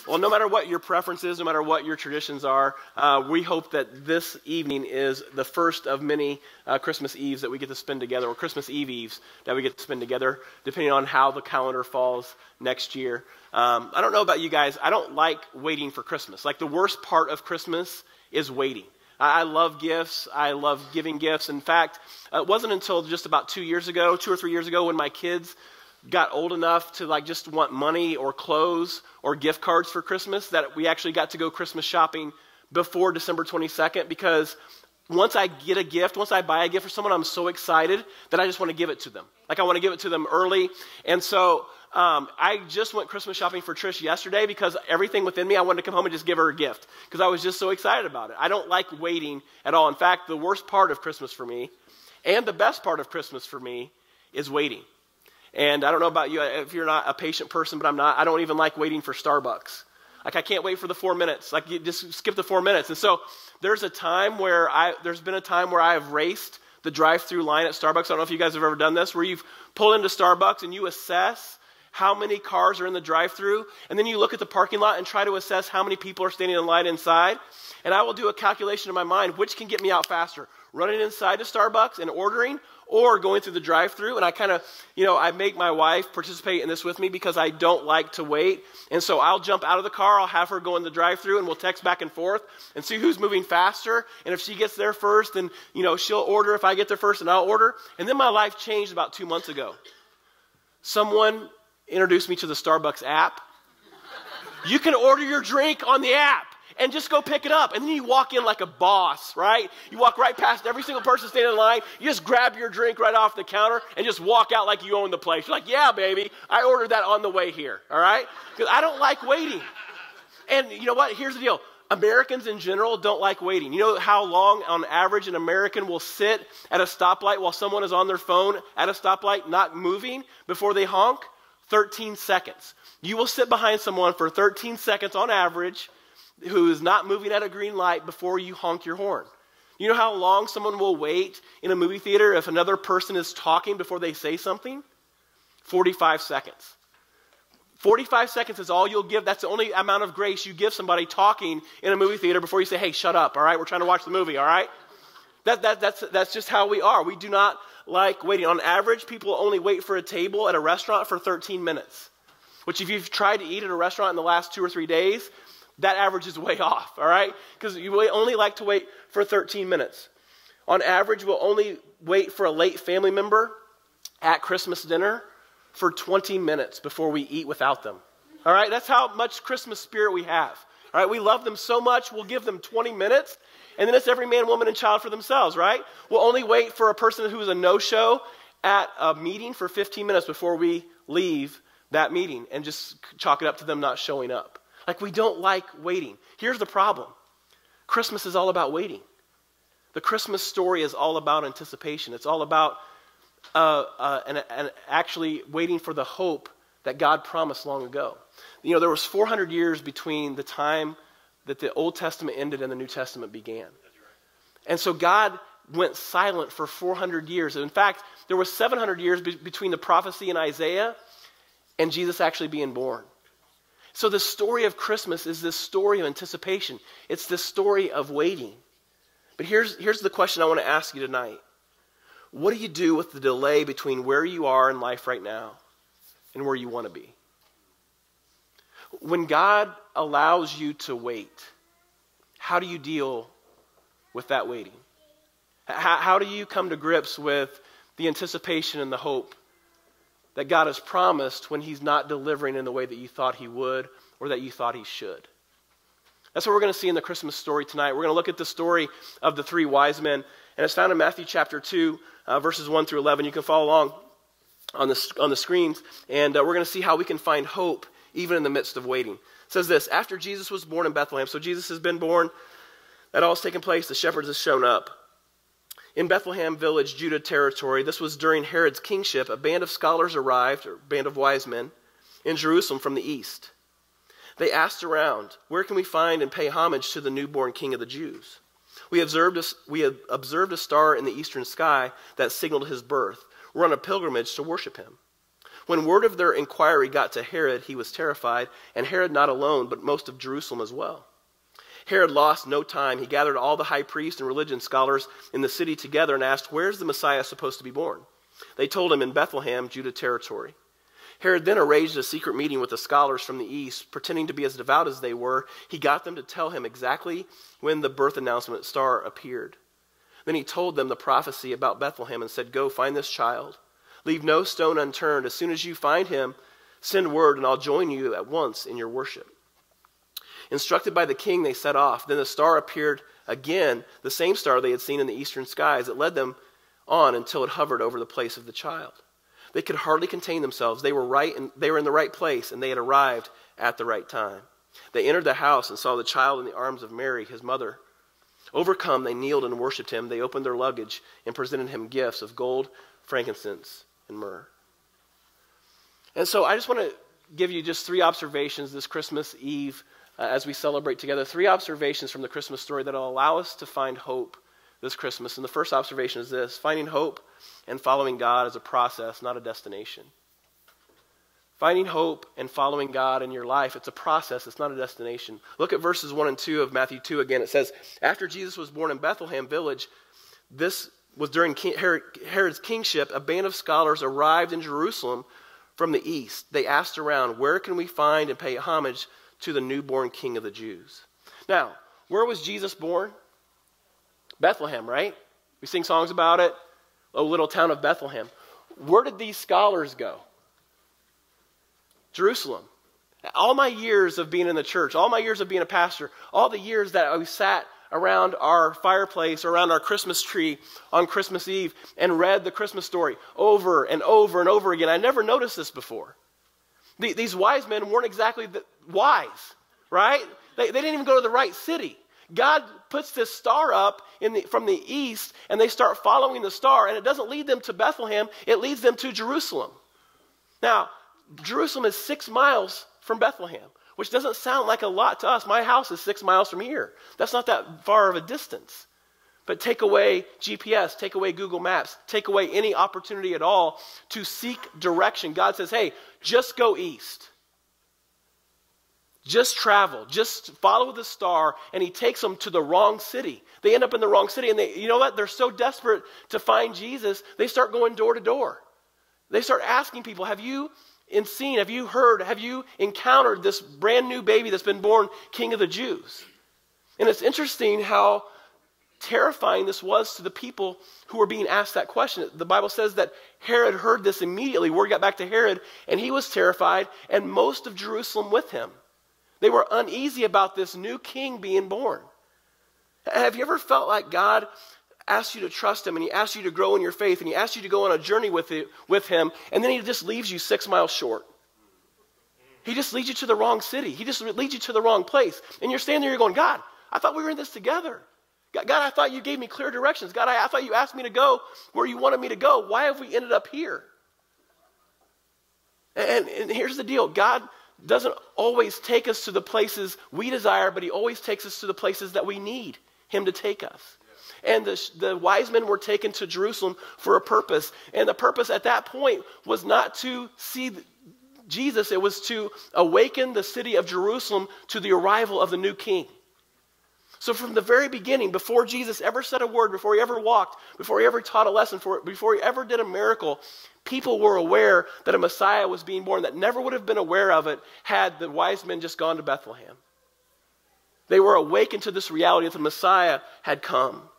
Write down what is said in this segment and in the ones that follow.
Well, no matter what your preference is, no matter what your traditions are, we hope that this evening is the first of many Christmas Eves that we get to spend together, or Christmas Eves that we get to spend together, depending on how the calendar falls next year. I don't know about you guys. I don't like waiting for Christmas. Like, the worst part of Christmas is waiting. I love gifts. I love giving gifts. In fact, it wasn't until just about 2 or 3 years ago, when my kids got old enough to just want money or clothes or gift cards for Christmas, that we actually got to go Christmas shopping before December 22nd, because once I get a gift, once I buy a gift for someone, I'm so excited that I just want to give it to them. I want to give it to them early. And so I just went Christmas shopping for Trish yesterday, because everything within me, I wanted to come home and just give her a gift, because I was just so excited about it. I don't like waiting at all. In fact, the worst part of Christmas for me, and the best part of Christmas for me, is waiting. And I don't know about you, if you're not a patient person, but I'm not. I don't even like waiting for Starbucks. I can't wait for the 4 minutes. You just skip the 4 minutes. And so there's been a time where I have raced the drive-through line at Starbucks. I don't know if you guys have ever done this, where you've pulled into Starbucks and you assess how many cars are in the drive-through, and then you look at the parking lot and try to assess how many people are standing in line inside. And I will do a calculation in my mind, which can get me out faster, running inside to Starbucks and ordering, or going through the drive-through. And I make my wife participate in this with me, because I don't like to wait. And so I'll jump out of the car, I'll have her go in the drive-through, and we'll text back and forth and see who's moving faster. And if she gets there first, then she'll order. If I get there first, and I'll order. And then my life changed about 2 months ago. Someone introduced me to the Starbucks app. You can order your drink on the app and just go pick it up. And then you walk in like a boss, right? You walk right past every single person standing in line. You just grab your drink right off the counter and just walk out like you own the place. You're like, yeah, baby, I ordered that on the way here, all right? Because I don't like waiting. And you know what? Here's the deal. Americans in general don't like waiting. You know how long, on average, an American will sit at a stoplight while someone is on their phone at a stoplight not moving before they honk? 13 seconds. You will sit behind someone for 13 seconds on average who is not moving at a green light before you honk your horn. You know how long someone will wait in a movie theater if another person is talking before they say something? 45 seconds. 45 seconds is all you'll give. That's the only amount of grace you give somebody talking in a movie theater before you say, hey, shut up, all right? We're trying to watch the movie, all right? That's just how we are. We do not like waiting. On average, people only wait for a table at a restaurant for 13 minutes, which if you've tried to eat at a restaurant in the last 2 or 3 days, that average is way off, all right? Because you only like to wait for 13 minutes. On average, we'll only wait for a late family member at Christmas dinner for 20 minutes before we eat without them, all right? That's how much Christmas spirit we have, all right? We love them so much, we'll give them 20 minutes, and then it's every man, woman, and child for themselves, right? We'll only wait for a person who is a no-show at a meeting for 15 minutes before we leave that meeting and just chalk it up to them not showing up. We don't like waiting. Here's the problem. Christmas is all about waiting. The Christmas story is all about anticipation. It's all about actually waiting for the hope that God promised long ago. There was 400 years between the time that the Old Testament ended and the New Testament began. And so God went silent for 400 years. In fact, there was 700 years between the prophecy in Isaiah and Jesus actually being born. So the story of Christmas is this story of anticipation. It's this story of waiting. But here's the question I want to ask you tonight. What do you do with the delay between where you are in life right now and where you want to be? When God allows you to wait, how do you deal with that waiting? How do you come to grips with the anticipation and the hope that God has promised when he's not delivering in the way that you thought he would or that you thought he should? That's what we're going to see in the Christmas story tonight. We're going to look at the story of the 3 wise men, and it's found in Matthew chapter 2, verses 1 through 11. You can follow along on the screens, and we're going to see how we can find hope even in the midst of waiting. It says this: after Jesus was born in Bethlehem, so Jesus has been born, that all has taken place, the shepherds have shown up. In Bethlehem village, Judah territory, this was during Herod's kingship, a band of scholars arrived, or band of wise men, in Jerusalem from the east. They asked around, where can we find and pay homage to the newborn king of the Jews? We have observed a star in the eastern sky that signaled his birth. We're on a pilgrimage to worship him. When word of their inquiry got to Herod, he was terrified, and Herod not alone, but most of Jerusalem as well. Herod lost no time. He gathered all the high priests and religion scholars in the city together and asked, "Where's the Messiah supposed to be born?" They told him, "In Bethlehem, Judah territory." Herod then arranged a secret meeting with the scholars from the east. Pretending to be as devout as they were, he got them to tell him exactly when the birth announcement star appeared. Then he told them the prophecy about Bethlehem and said, "Go find this child. Leave no stone unturned. As soon as you find him, send word and I'll join you at once in your worship." Instructed by the king, they set off. Then the star appeared again, the same star they had seen in the eastern skies. It led them on until it hovered over the place of the child. They could hardly contain themselves. They were in the right place, and they had arrived at the right time. They entered the house and saw the child in the arms of Mary, his mother. Overcome, they kneeled and worshipped him. They opened their luggage and presented him gifts of gold, frankincense, and myrrh. And so I just want to give you just 3 observations this Christmas Eve as we celebrate together. 3 observations from the Christmas story that will allow us to find hope this Christmas. And the first observation is this: finding hope and following God is a process, not a destination. Finding hope and following God in your life, it's a process, it's not a destination. Look at verses 1 and 2 of Matthew 2 again. It says, "After Jesus was born in Bethlehem village," this was during Herod's kingship, "a band of scholars arrived in Jerusalem from the east. They asked around, 'Where can we find and pay homage to the newborn King of the Jews?'" Now, where was Jesus born? Bethlehem, right? We sing songs about it. Oh, little town of Bethlehem. Where did these scholars go? Jerusalem. All my years of being in the church, all my years of being a pastor, all the years that I sat around our fireplace or around our Christmas tree on Christmas Eve and read the Christmas story over and over and over again, I never noticed this before. These wise men weren't exactly wise, right? They didn't even go to the right city. God puts this star up from the east, and they start following the star, and it doesn't lead them to Bethlehem, it leads them to Jerusalem. Now, Jerusalem is 6 miles from Bethlehem, which doesn't sound like a lot to us. My house is 6 miles from here. That's not that far of a distance. But take away GPS, take away Google Maps, take away any opportunity at all to seek direction. God says, "Hey, just go east. Just travel, just follow the star," and he takes them to the wrong city. They end up in the wrong city, and you know what? They're so desperate to find Jesus, they start going door to door. They start asking people, have you heard, have you encountered this brand new baby that's been born King of the Jews? And it's interesting how terrifying this was to the people who were being asked that question. The Bible says that Herod heard this immediately. Word got back to Herod, and he was terrified, and most of Jerusalem with him. They were uneasy about this new king being born. Have you ever felt like God asked you to trust him, and he asked you to grow in your faith, and he asked you to go on a journey with him, and then he just leaves you 6 miles short? He just leads you to the wrong city. He just leads you to the wrong place. And you're standing there, you're going, "God, I thought we were in this together. God, I thought you gave me clear directions. God, I thought you asked me to go where you wanted me to go. Why have we ended up here?" And here's the deal. God doesn't always take us to the places we desire, but he always takes us to the places that we need him to take us. And the wise men were taken to Jerusalem for a purpose. And the purpose at that point was not to see Jesus. It was to awaken the city of Jerusalem to the arrival of the new king. So from the very beginning, before Jesus ever said a word, before he ever walked, before he ever taught a lesson, before he ever did a miracle, people were aware that a Messiah was being born that never would have been aware of it had the wise men just gone to Bethlehem. They were awakened to this reality that the Messiah had come.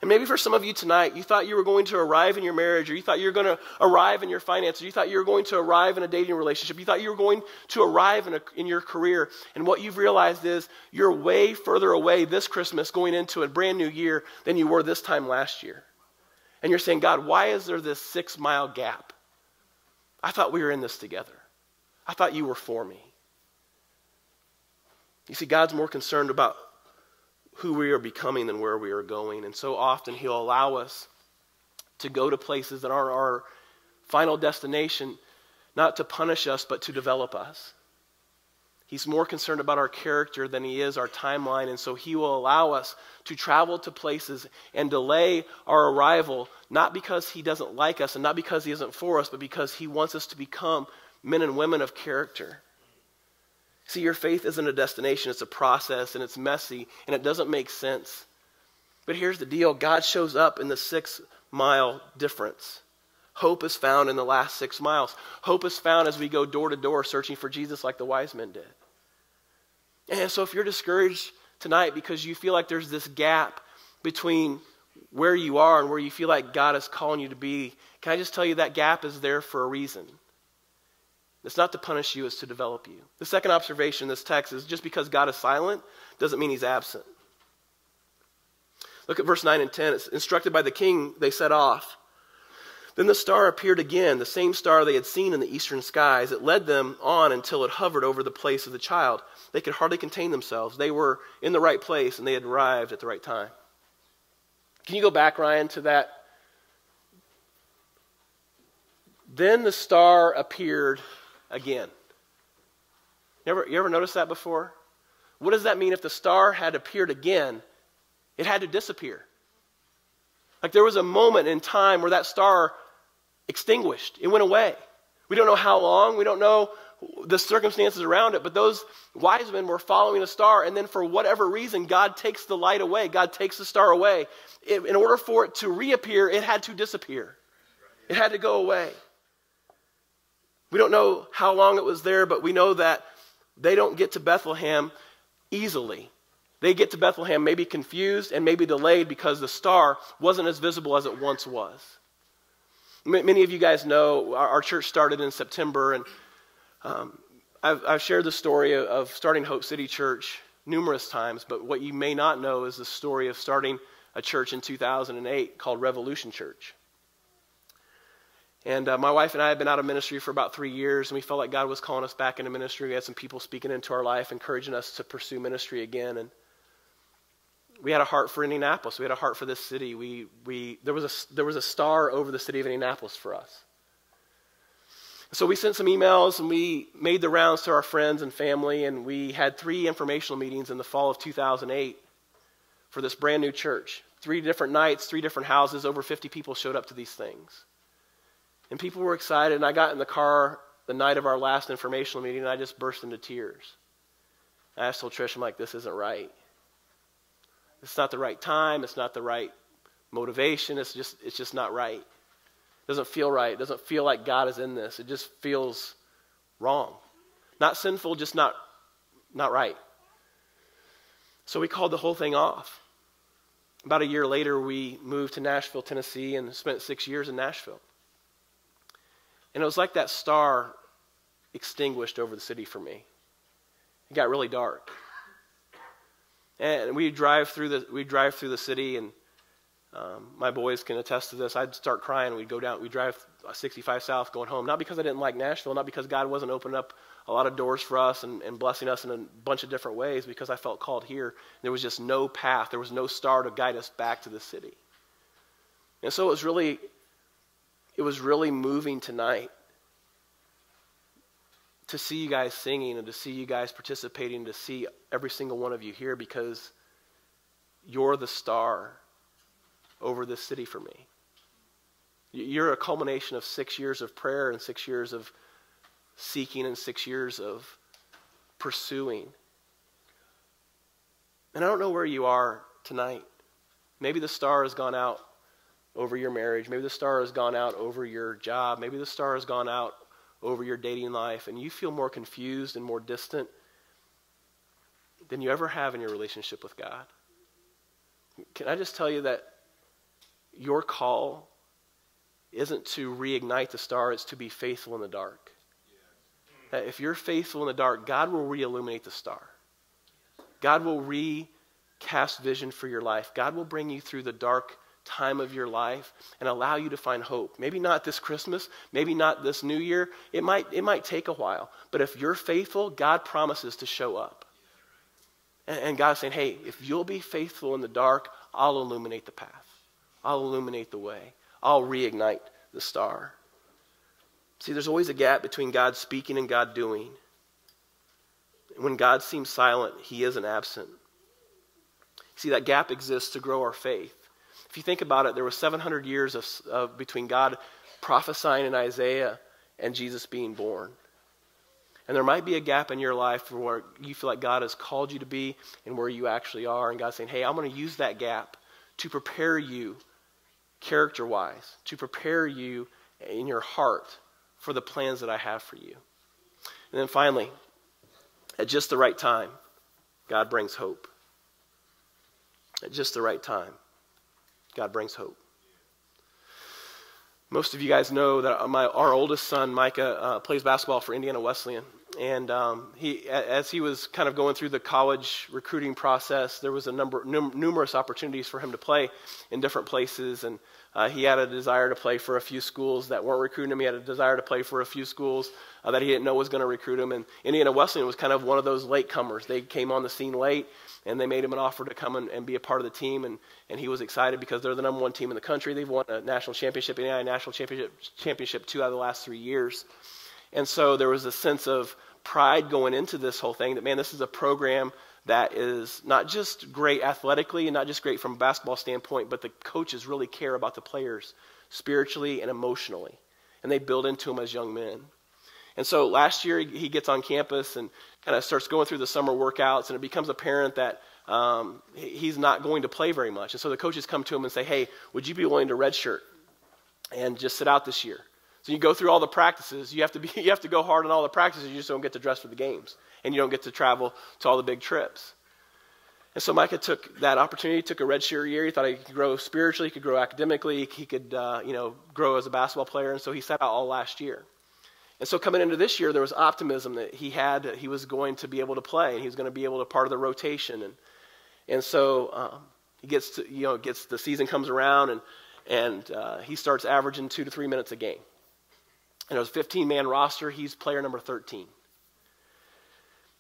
And maybe for some of you tonight, you thought you were going to arrive in your marriage, or you thought you were going to arrive in your finances, you thought you were going to arrive in a dating relationship, you thought you were going to arrive in your career, and what you've realized is you're way further away this Christmas going into a brand new year than you were this time last year. And you're saying, "God, why is there this 6 mile gap? I thought we were in this together. I thought you were for me." You see, God's more concerned about who we are becoming than where we are going. And so often he'll allow us to go to places that aren't our final destination, not to punish us, but to develop us. He's more concerned about our character than he is our timeline, and so he will allow us to travel to places and delay our arrival, not because he doesn't like us and not because he isn't for us, but because he wants us to become men and women of character. See, your faith isn't a destination, it's a process, and it's messy, and it doesn't make sense. But here's the deal. God shows up in the 6-mile difference. Hope is found in the last 6 miles. Hope is found as we go door to door searching for Jesus like the wise men did. And so if you're discouraged tonight because you feel like there's this gap between where you are and where you feel like God is calling you to be, can I just tell you that gap is there for a reason. It's not to punish you, it's to develop you. The second observation in this text is just because God is silent doesn't mean he's absent. Look at verse 9 and 10. It's instructed by the king, they set off. Then the star appeared again, the same star they had seen in the eastern skies. It led them on until it hovered over the place of the child. They could hardly contain themselves. They were in the right place and they had arrived at the right time. Can you go back, Ryan, to that? Then the star appeared again. You ever noticed that before? What does that mean? If the star had appeared again, it had to disappear. Like there was a moment in time where that star extinguished. It went away. We don't know how long. We don't know the circumstances around it. But those wise men were following a star. And then for whatever reason, God takes the light away. God takes the star away. In order for it to reappear, it had to disappear. It had to go away. We don't know how long it was there, but we know that they don't get to Bethlehem easily. They get to Bethlehem maybe confused and maybe delayed because the star wasn't as visible as it once was. Many of you guys know our church started in September, and I've shared the story of starting Hope City Church numerous times, but what you may not know is the story of starting a church in 2008 called Revolution Church. And my wife and I had been out of ministry for about 3 years, and we felt like God was calling us back into ministry. We had some people speaking into our life, encouraging us to pursue ministry again, and we had a heart for Indianapolis. We had a heart for this city. There was a star over the city of Indianapolis for us. So we sent some emails and we made the rounds to our friends and family, and we had 3 informational meetings in the fall of 2008 for this brand new church. 3 different nights, 3 different houses, over 50 people showed up to these things. And people were excited, and I got in the car the night of our last informational meeting, and I just burst into tears. I told Trish, I'm like, this isn't right. It's not the right time. It's not the right motivation. It's just not right. It doesn't feel right. It doesn't feel like God is in this. It just feels wrong. Not sinful, just not right. So we called the whole thing off. About a year later, we moved to Nashville, Tennessee, and spent 6 years in Nashville. And it was like that star extinguished over the city for me. It got really dark. And we drive through the city, and my boys can attest to this. I'd start crying. We'd drive 65 South going home, not because I didn't like Nashville, not because God wasn't opening up a lot of doors for us and blessing us in a bunch of different ways, because I felt called here. There was just no path. There was no star to guide us back to the city. And so it was really moving tonight to see you guys singing and to see you guys participating, to see every single one of you here, because you're the star over this city for me. You're a culmination of 6 years of prayer and 6 years of seeking and 6 years of pursuing. And I don't know where you are tonight. Maybe the star has gone out over your marriage. Maybe the star has gone out over your job. Maybe the star has gone out over your dating life, and you feel more confused and more distant than you ever have in your relationship with God. Can I just tell you that your call isn't to reignite the star, it's to be faithful in the dark. That if you're faithful in the dark, God will re-illuminate the star. God will recast vision for your life. God will bring you through the dark time of your life and allow you to find hope. Maybe not this Christmas, maybe not this New Year. It might take a while, but if you're faithful, God promises to show up. And God's saying, hey, if you'll be faithful in the dark, I'll illuminate the path. I'll illuminate the way. I'll reignite the star. See, there's always a gap between God speaking and God doing. When God seems silent, he isn't absent. See, that gap exists to grow our faith. If you think about it, there was 700 years of between God prophesying in Isaiah and Jesus being born. And there might be a gap in your life where you feel like God has called you to be and where you actually are. And God's saying, hey, I'm going to use that gap to prepare you character-wise, to prepare you in your heart for the plans that I have for you. And then finally, at just the right time, God brings hope. At just the right time, God brings hope. Most of you guys know that our oldest son, Micah, plays basketball for Indiana Wesleyan. And as he was kind of going through the college recruiting process, there was numerous opportunities for him to play in different places. And he had a desire to play for a few schools that weren't recruiting him. He had a desire to play for a few schools that he didn't know was going to recruit him. And Indiana Wesleyan was kind of one of those latecomers. They came on the scene late, and they made him an offer to come and be a part of the team. And he was excited because they're the number one team in the country. They've won a national championship, Indiana National Championship 2 out of the last 3 years. And so there was a sense of pride going into this whole thing that, man, this is a program that is not just great athletically and not just great from a basketball standpoint, but the coaches really care about the players spiritually and emotionally. And they build into them as young men. And so last year he gets on campus and kind of starts going through the summer workouts, and it becomes apparent that he's not going to play very much. And so the coaches come to him and say, hey, would you be willing to redshirt and just sit out this year? So you go through all the practices. You have to go hard on all the practices. You just don't get to dress for the games, and you don't get to travel to all the big trips. And so Micah took that opportunity, took a redshirt year. He thought he could grow spiritually, he could grow academically, he could grow as a basketball player. And so he sat out all last year. And so coming into this year, there was optimism that he was going to be able to play, and he was going to be able to part of the rotation. And so he gets the season comes around, and he starts averaging 2 to 3 minutes a game. And it was a 15-man roster. He's player number 13.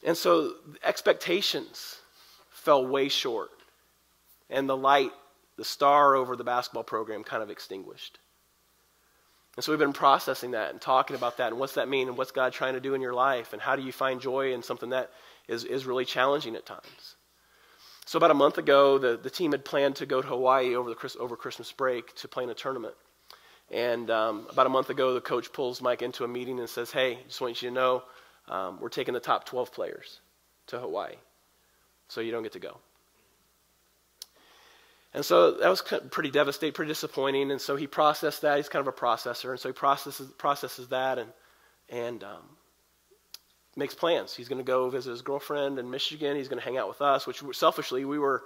And so expectations fell way short. And the light, the star over the basketball program kind of extinguished. And so we've been processing that and talking about that and what's that mean and what's God trying to do in your life and how do you find joy in something that is really challenging at times. So about a month ago, the team had planned to go to Hawaii over Christmas break to play in a tournament. And about a month ago, the coach pulls Mike into a meeting and says, hey, just want you to know, we're taking the top 12 players to Hawaii, so you don't get to go. And so that was pretty devastating, pretty disappointing. And so he processed that. He's kind of a processor. And so he processes that and makes plans. He's going to go visit his girlfriend in Michigan. He's going to hang out with us, which selfishly we were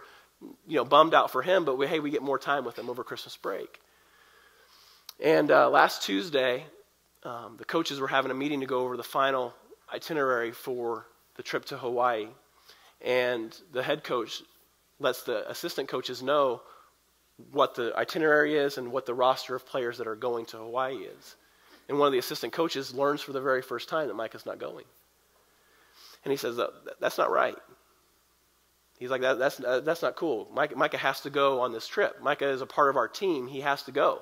bummed out for him. But we get more time with him over Christmas break. And last Tuesday, the coaches were having a meeting to go over the final itinerary for the trip to Hawaii. And the head coach lets the assistant coaches know what the itinerary is and what the roster of players that are going to Hawaii is. And one of the assistant coaches learns for the very first time that Micah's not going. And he says, that's not right. He's like, that's not cool. Micah has to go on this trip. Micah is a part of our team. He has to go.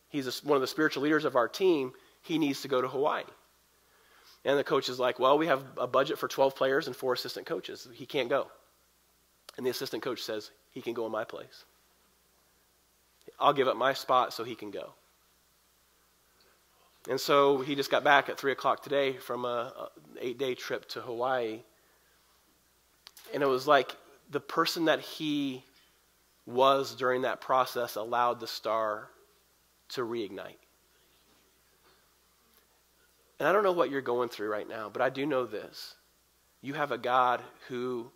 He's one of the spiritual leaders of our team. He needs to go to Hawaii. And the coach is like, well, we have a budget for 12 players and 4 assistant coaches. He can't go. And the assistant coach says, he can go in my place. I'll give up my spot so he can go. And so he just got back at 3 o'clock today from an 8-day trip to Hawaii. And it was like the person that he was during that process allowed the star to reignite. And I don't know what you're going through right now, but I do know this. You have a God who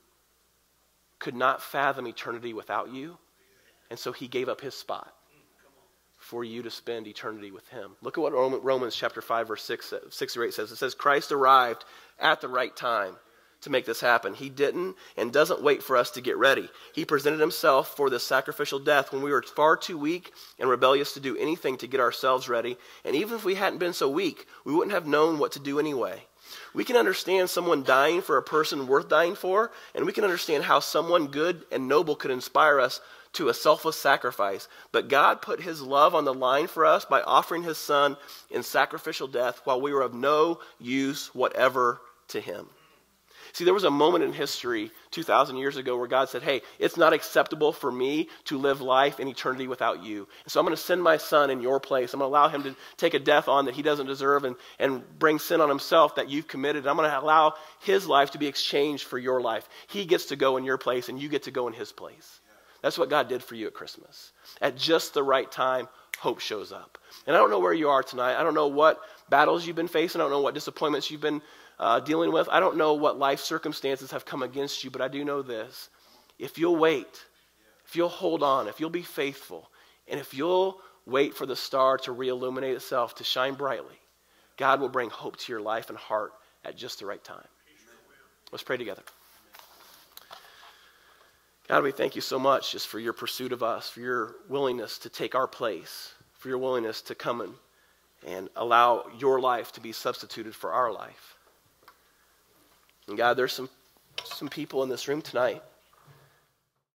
could not fathom eternity without you, and so he gave up his spot for you to spend eternity with him. Look at what Romans chapter 5, verse 6 or 8 says. It says, Christ arrived at the right time to make this happen. He didn't and doesn't wait for us to get ready. He presented himself for this sacrificial death when we were far too weak and rebellious to do anything to get ourselves ready. And even if we hadn't been so weak, we wouldn't have known what to do anyway. We can understand someone dying for a person worth dying for, and we can understand how someone good and noble could inspire us to a selfless sacrifice. But God put his love on the line for us by offering his son in sacrificial death while we were of no use whatever to him. See, there was a moment in history 2,000 years ago where God said, hey, it's not acceptable for me to live life in eternity without you. And so I'm going to send my son in your place. I'm going to allow him to take a death on that he doesn't deserve and bring sin on himself that you've committed. I'm going to allow his life to be exchanged for your life. He gets to go in your place and you get to go in his place. That's what God did for you at Christmas. At just the right time, hope shows up. And I don't know where you are tonight. I don't know what battles you've been facing. I don't know what disappointments you've been dealing with. I don't know what life circumstances have come against you, but I do know this. If you'll wait, if you'll hold on, if you'll be faithful, and if you'll wait for the star to reilluminate itself, to shine brightly, God will bring hope to your life and heart at just the right time. Let's pray together. God, we thank you so much just for your pursuit of us, for your willingness to take our place, for your willingness to come and allow your life to be substituted for our life. And God, there's some people in this room tonight